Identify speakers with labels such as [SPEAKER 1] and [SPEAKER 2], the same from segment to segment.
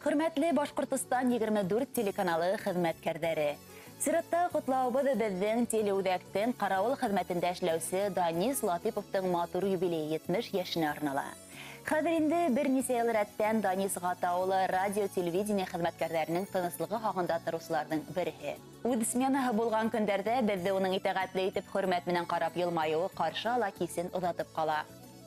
[SPEAKER 1] Hürmetli Башкортстан 24 телеканалы хезмәткәрләре. Сиратта котлаубыз безнең телеүдәктән каравыл хезмәтендә эшләүче Данис Латыповның матур юбилее 70 яшенә арнала. Хәзер инде берничә ел рәттән Данис Гатаулы радио-телевидение хезмәткәрләренең тыныслыгы хакында торучыларның бере. Үз сменаһы булган көндәрдә бездә уның итәгатьле итеп хөрмәт белән карап елмаюы каршы ала кисен озатып кала.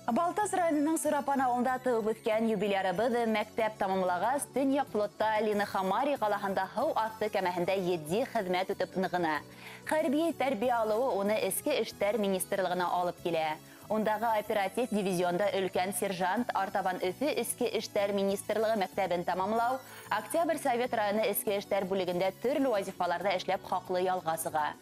[SPEAKER 1] Балтас районының Сырапан авылында туып үскән юбилярыбыз мәктәп тамамлагач Төньяк флотта Линахамари калаһында һау асты кәмәһендә 7 хезмәт үтеп ныгына. Хәрби тәрбия алуы уны Эчке эшләр министрлыгына алып килә. Ондагы оператив дивизионда өлкән сержант артабан Өфе Эчке эшләр министрлыгы мәктәбен тамамлау, Октябрь Совет районы Эчке эшләр бүлегендә төрле вазифаларда эшләп хаклы ялгасыга.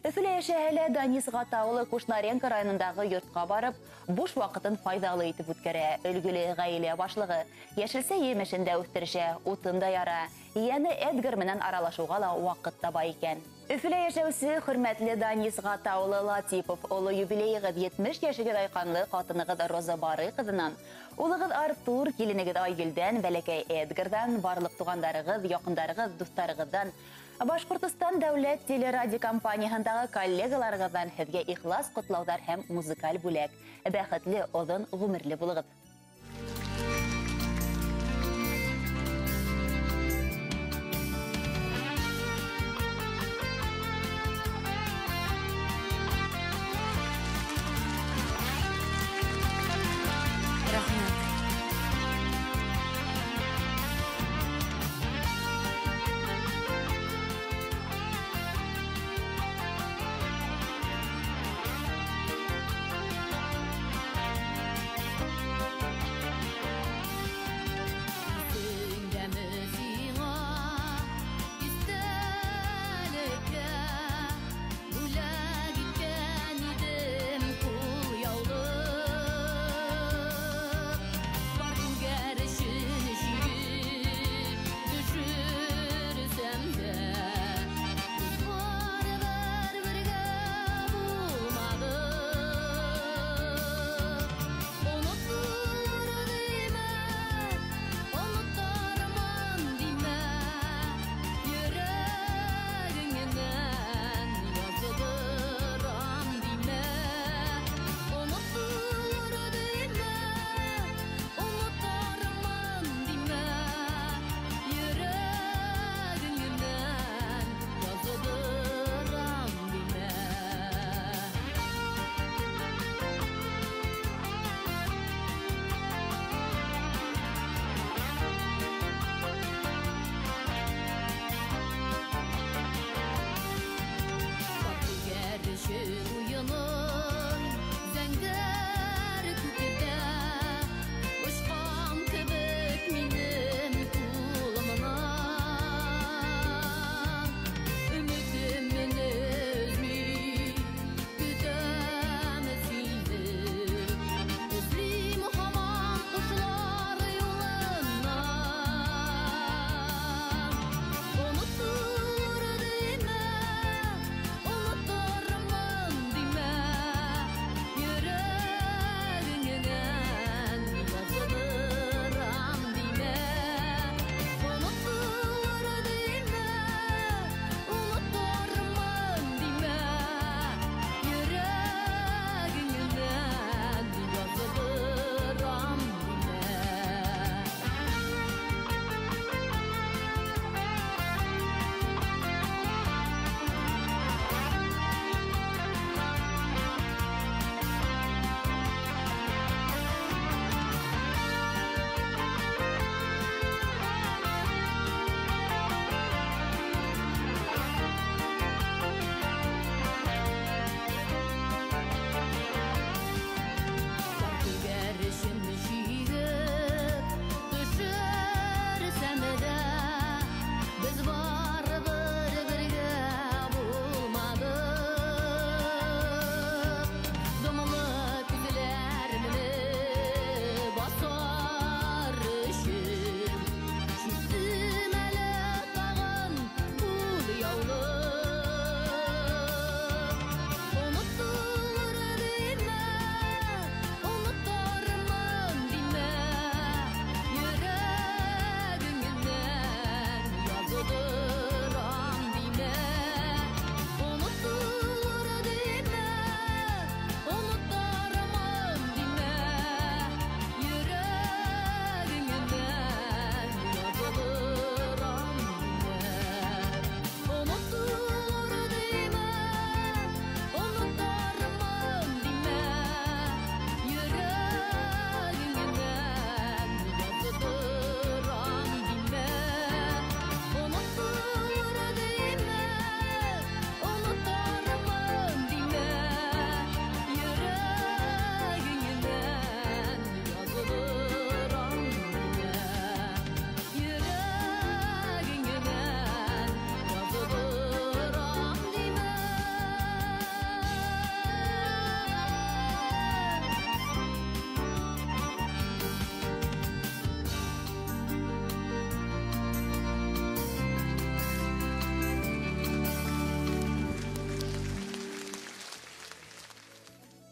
[SPEAKER 1] Өфелә яшәһә Данис Гатаулы Кушнаренко районындагы йортка барып, буш вакытын файдалы итеп үткәрә. Өлгеле гаилә башлыгы, яшелсә емешендә үстерешә, утында яра. Яны Эдгар менән аралашуга да вакыт таба икән. Өфелә яшәүче хөрмәтле Данис Гатаулы Латипов улы юбилейгы 70 яшәгә дайканлы хатыныгыз Роза Бары кызынан, улыгыз Артур, киленегез Айгөлдән, бәләкәй Эдгардан, барлык тугандарыгыз, якындарыгыз, дусларыгыздан, Башкортстан дәүләт телерадиокомпаниясындагы коллегаларыгыздан һезгә ихлас котлаулар һәм музыкаль бүләк. Бәхетле, озын гомерле булыгыз.